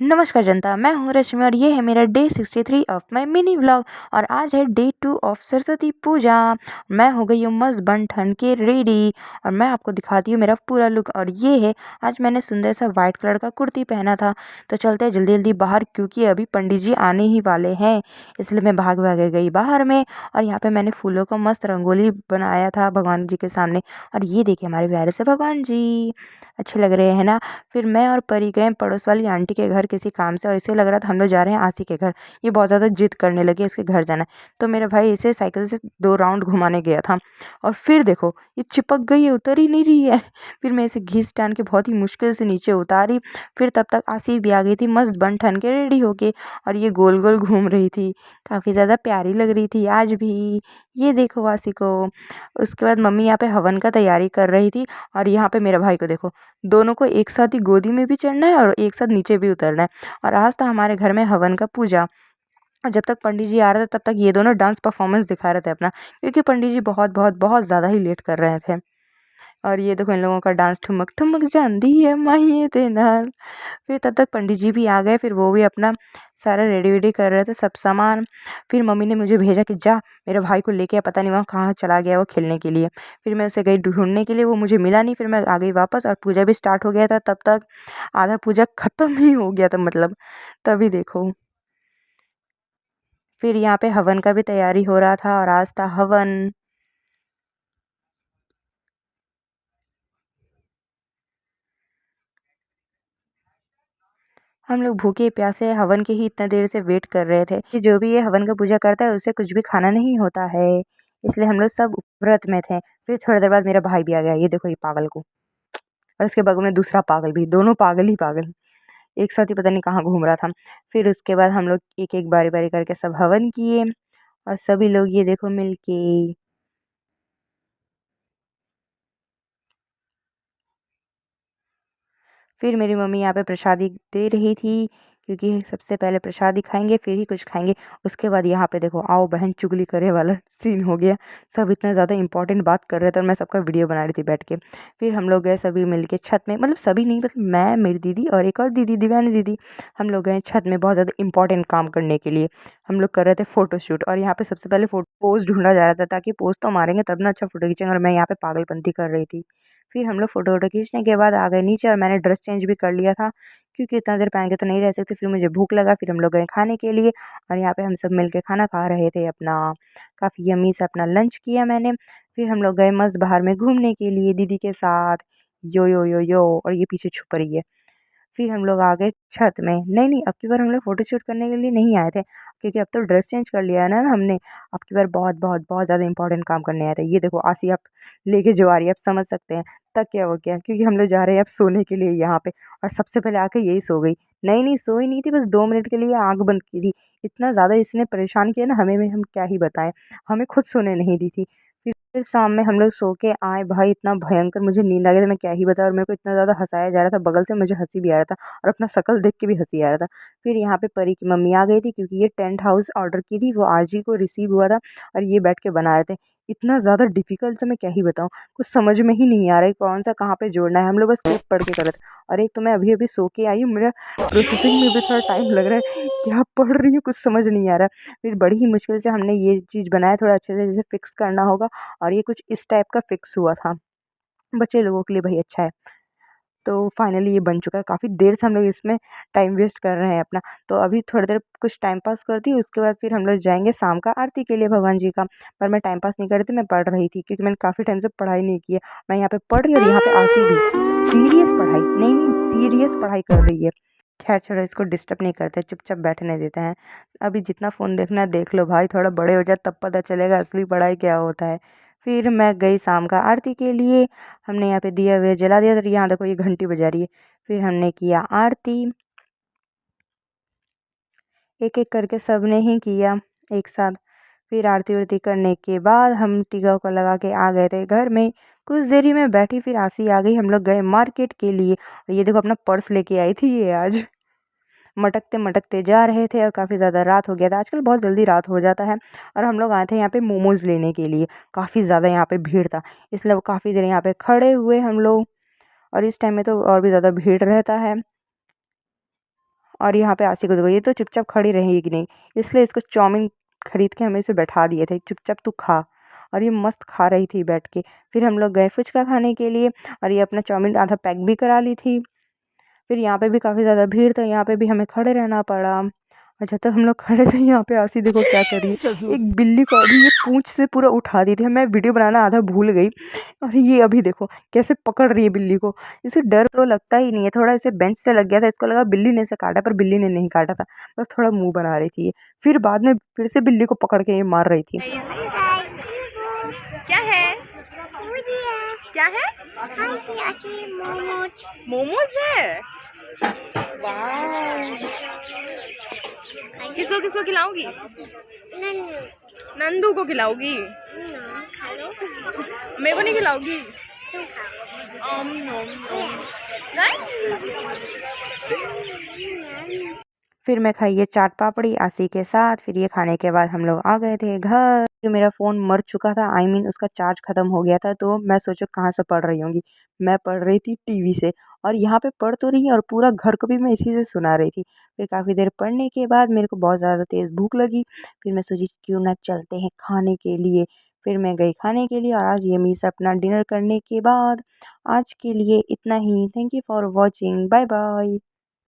नमस्कार जनता, मैं हूँ रश्मि और ये है मेरा day 63 of my mini vlog. और आज है डे 2 ऑफ सरस्वती पूजा। मैं हो गई हूँ मस्त बन ठन के रेडी और मैं आपको दिखाती हूँ मेरा पूरा लुक। और ये है, आज मैंने सुंदर सा वाइट कलर का कुर्ती पहना था। तो चलते हैं जल्दी जल्दी बाहर, क्योंकि अभी पंडित जी आने ही वाले हैं। इसलिए मैं भाग भागे गई बाहर में। और यहाँ पे मैंने फूलों का मस्त रंगोली बनाया था भगवान जी के सामने। और ये देखिए हमारे प्यारे से भगवान जी अच्छे लग रहे हैं ना। फिर मैं और परी गए पड़ोस वाली आंटी के घर किसी काम से, और इसे लग रहा था हम लोग जा रहे हैं आसी के घर। ये बहुत ज़्यादा जिद करने लगी इसके घर जाना है। तो मेरा भाई इसे साइकिल से 2 राउंड घुमाने गया था। और फिर देखो ये चिपक गई है, उतर ही नहीं रही है। फिर मैं इसे घींच टान के बहुत ही मुश्किल से नीचे उतारी। फिर तब तक आसी भी आ गई थी मस्त बन ठन के रेडी होके। और ये गोल गोल घूम रही थी, काफ़ी ज़्यादा प्यारी लग रही थी आज भी। ये देखो आसी को। उसके बाद मम्मी यहाँ पे हवन का तैयारी कर रही थी। और यहाँ पे मेरा भाई को देखो, दोनों को एक साथ ही गोदी में भी चढ़ना है और एक साथ नीचे भी उतरना है। और आज था हमारे घर में हवन का पूजा। और जब तक पंडित जी आ रहे थे तब तक ये दोनों डांस परफॉर्मेंस दिखा रहे थे अपना, क्योंकि पंडित जी बहुत बहुत बहुत ज़्यादा ही लेट कर रहे थे। और ये देखो इन लोगों का डांस, ठुमक ठुमक जानदी है माहिए ते नाल। फिर तब तक पंडित जी भी आ गए, फिर वो भी अपना सारा रेडी वेडी कर रहे थे सब सामान। फिर मम्मी ने मुझे भेजा कि जा मेरे भाई को लेके आ, पता नहीं वहाँ कहाँ चला गया वो खेलने के लिए। फिर मैं उसे गई ढूंढने के लिए, वो मुझे मिला नहीं। फिर मैं आ गई वापस और पूजा भी स्टार्ट हो गया था तब तक। आधा पूजा ख़त्म ही हो गया था मतलब, तभी देखो। फिर यहाँ पे हवन का भी तैयारी हो रहा था और आज था हवन। हम लोग भूखे प्यासे हवन के ही इतना देर से वेट कर रहे थे कि जो भी ये हवन का पूजा करता है उसे कुछ भी खाना नहीं होता है। इसलिए हम लोग सब व्रत में थे। फिर थोड़ी देर बाद मेरा भाई भी आ गया, ये देखो ये पागल को। और उसके बगल में दूसरा पागल भी, दोनों पागल ही पागल एक साथ ही पता नहीं कहाँ घूम रहा था। फिर उसके बाद हम लोग एक एक बारी बारी करके सब हवन किए। और सभी लोग ये देखो मिलके। फिर मेरी मम्मी यहाँ पे प्रसादी दे रही थी, क्योंकि सबसे पहले प्रसादी खाएंगे फिर ही कुछ खाएंगे। उसके बाद यहाँ पे देखो आओ बहन चुगली करे वाला सीन हो गया। सब इतना ज़्यादा इंपॉर्टेंट बात कर रहे थे और मैं सबका वीडियो बना रही थी बैठ के। फिर हम लोग गए सभी मिलके छत में, मतलब सभी नहीं, मतलब मैं, मेरी दीदी और एक और दीदी दिव्यानी दीदी। हम लोग गए छत में बहुत ज़्यादा इंपॉर्टेंट काम करने के लिए। हम लोग कर रहे थे फ़ोटोशूट। और यहाँ पे सबसे पहले पोज ढूंढा जा रहा था, ताकि पोज तो मारेंगे तब ना अच्छा फ़ोटो खींचेंगे। और मैं यहाँ पे पागलपंती कर रही थी। फिर हम लोग फ़ोटो वोटो खींचने के बाद आ गए नीचे और मैंने ड्रेस चेंज भी कर लिया था, क्योंकि इतना देर पहन के तो नहीं रह सकती। फिर मुझे भूख लगा, फिर हम लोग गए खाने के लिए। और यहाँ पे हम सब मिलके खाना खा रहे थे अपना। काफ़ी यम्मी से अपना लंच किया मैंने। फिर हम लोग गए मस्त बाहर में घूमने के लिए दीदी के साथ। यो यो यो यो, और ये पीछे छुप रही है। फिर हम लोग आ गए छत में। नहीं अब की बार हम लोग फ़ोटोशूट करने के लिए नहीं आए थे, क्योंकि अब तो ड्रेस चेंज कर लिया है ना हमने। अब की बार बहुत बहुत बहुत ज़्यादा इंपॉर्टेंट काम करने आए थे। ये देखो आसी आप लेके जो आ रही है, आप समझ सकते हैं तक क्या हो गया, क्योंकि हम लोग जा रहे हैं अब सोने के लिए यहाँ पे। और सबसे पहले आके यही सो गई। नहीं सोई नहीं थी, बस 2 मिनट के लिए आँख बंद की थी। इतना ज़्यादा इसने परेशान किया ना हमें में, हम क्या ही बताएं। हमें खुद सोने नहीं दी थी। फिर शाम में हम लोग सो के आए, भाई इतना भयंकर मुझे नींद आ गई थी, मैं क्या ही बताऊँ। और मेरे को इतना ज़्यादा हँसाया जा रहा था, बगल से मुझे हँसी भी आ रहा था और अपना शक्ल देख के भी हँसी आ रहा था। फिर यहाँ पे परी की मम्मी आ गई थी, क्योंकि ये टेंट हाउस ऑर्डर की थी, वो आज ही को रिसीव हुआ था। और ये बैठ के बना रहे थे। इतना ज़्यादा डिफ़िकल्ट था, मैं क्या ही बताऊँ। कुछ समझ में ही नहीं आ रहा है कौन सा कहाँ पे जोड़ना है। हम लोग बस स्क्रिप्ट पढ़ के कर रहे थे। और एक तो मैं अभी-अभी सो के आई हूँ, मेरा प्रोसेसिंग में भी थोड़ा टाइम लग रहा है। क्या पढ़ रही हूँ कुछ समझ नहीं आ रहा है। फिर बड़ी ही मुश्किल से हमने ये चीज़ बनाया, थोड़ा अच्छे से जैसे फ़िक्स करना होगा। और ये कुछ इस टाइप का फ़िक्स हुआ था। बच्चे लोगों के लिए भई अच्छा है। तो फाइनली ये बन चुका है। काफ़ी देर से हम लोग इसमें टाइम वेस्ट कर रहे हैं अपना। तो अभी थोड़ी देर कुछ टाइम पास करती हूँ, उसके बाद फिर हम लोग जाएँगे शाम का आरती के लिए भगवान जी का। पर मैं टाइम पास नहीं कर रही थी, मैं पढ़ रही थी, क्योंकि मैंने काफ़ी टाइम से पढ़ाई नहीं की है। मैं यहाँ पे पढ़ रही हूँ और यहाँ पे आसी भी सीरियस पढ़ाई, नहीं सीरियस पढ़ाई कर रही है। ख़ैर छोड़ो, इसको डिस्टर्ब नहीं करते, चुपचाप बैठने देते हैं। अभी जितना फ़ोन देखना है देख लो भाई, थोड़ा बड़े हो जाए तब पता चलेगा असली पढ़ाई क्या होता है। फिर मैं गई शाम का आरती के लिए। हमने यहाँ पे दिया हुआ जला दिया, तो यहाँ देखो ये घंटी बजा रही है। फिर हमने किया आरती, एक एक करके सब ने ही किया एक साथ। फिर आरती वारती करने के बाद हम टीका उका लगा के आ गए थे घर में। कुछ देरी में बैठी, फिर आसी आ गई। हम लोग गए मार्केट के लिए। और ये देखो अपना पर्स लेके आई थी ये आज। मटकते मटकते जा रहे थे और काफ़ी ज़्यादा रात हो गया था। आजकल बहुत जल्दी रात हो जाता है। और हम लोग आए थे यहाँ पे मोमोज़ लेने के लिए। काफ़ी ज़्यादा यहाँ पे भीड़ था, इसलिए वो काफ़ी देर यहाँ पे खड़े हुए हम लोग। और इस टाइम में तो और भी ज़्यादा भीड़ रहता है। और यहाँ पे आशी को देखो, ये तो चुपचाप खड़ी रहेगी नहीं, इसलिए इसको चाउमीन खरीद के हमें इसे बैठा दिए थे, चुपचाप तू खा। और ये मस्त खा रही थी बैठ के। फिर हम लोग गए फुचका खाने के लिए और ये अपना चाउमीन आधा पैक भी करा ली थी। फिर यहाँ पे भी काफ़ी ज़्यादा भीड़ था, यहाँ पे भी हमें खड़े रहना पड़ा। और जब तक हम लोग खड़े थे, यहाँ पे आशी देखो क्या कर रही है, एक बिल्ली को अभी ये पूंछ से पूरा उठा दी थी। मैं वीडियो बनाना आधा भूल गई और ये अभी देखो कैसे पकड़ रही है बिल्ली को। इसे डर तो लगता ही नहीं है, थोड़ा इसे बेंच से लग गया था, इसको लगा बिल्ली ने इसे काटा, पर बिल्ली ने नहीं काटा था, बस थोड़ा मुंह बना रही थी ये। फिर बाद में फिर से बिल्ली को पकड़ के ये मार रही थी। क्या है, क्या है, मोमोज है। किसको किसको खिलाऊंगी? नंदू को खिलाऊंगी, मेरे को नहीं खिलाऊंगी? फिर मैं खाई ये चाट पापड़ी आशी के साथ। फिर ये खाने के बाद हम लोग आ गए थे घर। फिर मेरा फ़ोन मर चुका था, आई मीन उसका चार्ज ख़त्म हो गया था, तो मैं सोचो कहाँ से पढ़ रही होंगी। मैं पढ़ रही थी टीवी से, और यहाँ पे पढ़ तो रही और पूरा घर को भी मैं इसी से सुना रही थी। फिर काफ़ी देर पढ़ने के बाद मेरे को बहुत ज़्यादा तेज़ भूख लगी। फिर मैं सोची क्यों ना चलते हैं खाने के लिए। फिर मैं गई खाने के लिए और आज यम्मी से अपना डिनर करने के बाद आज के लिए इतना ही। Thank you for watching, bye bye.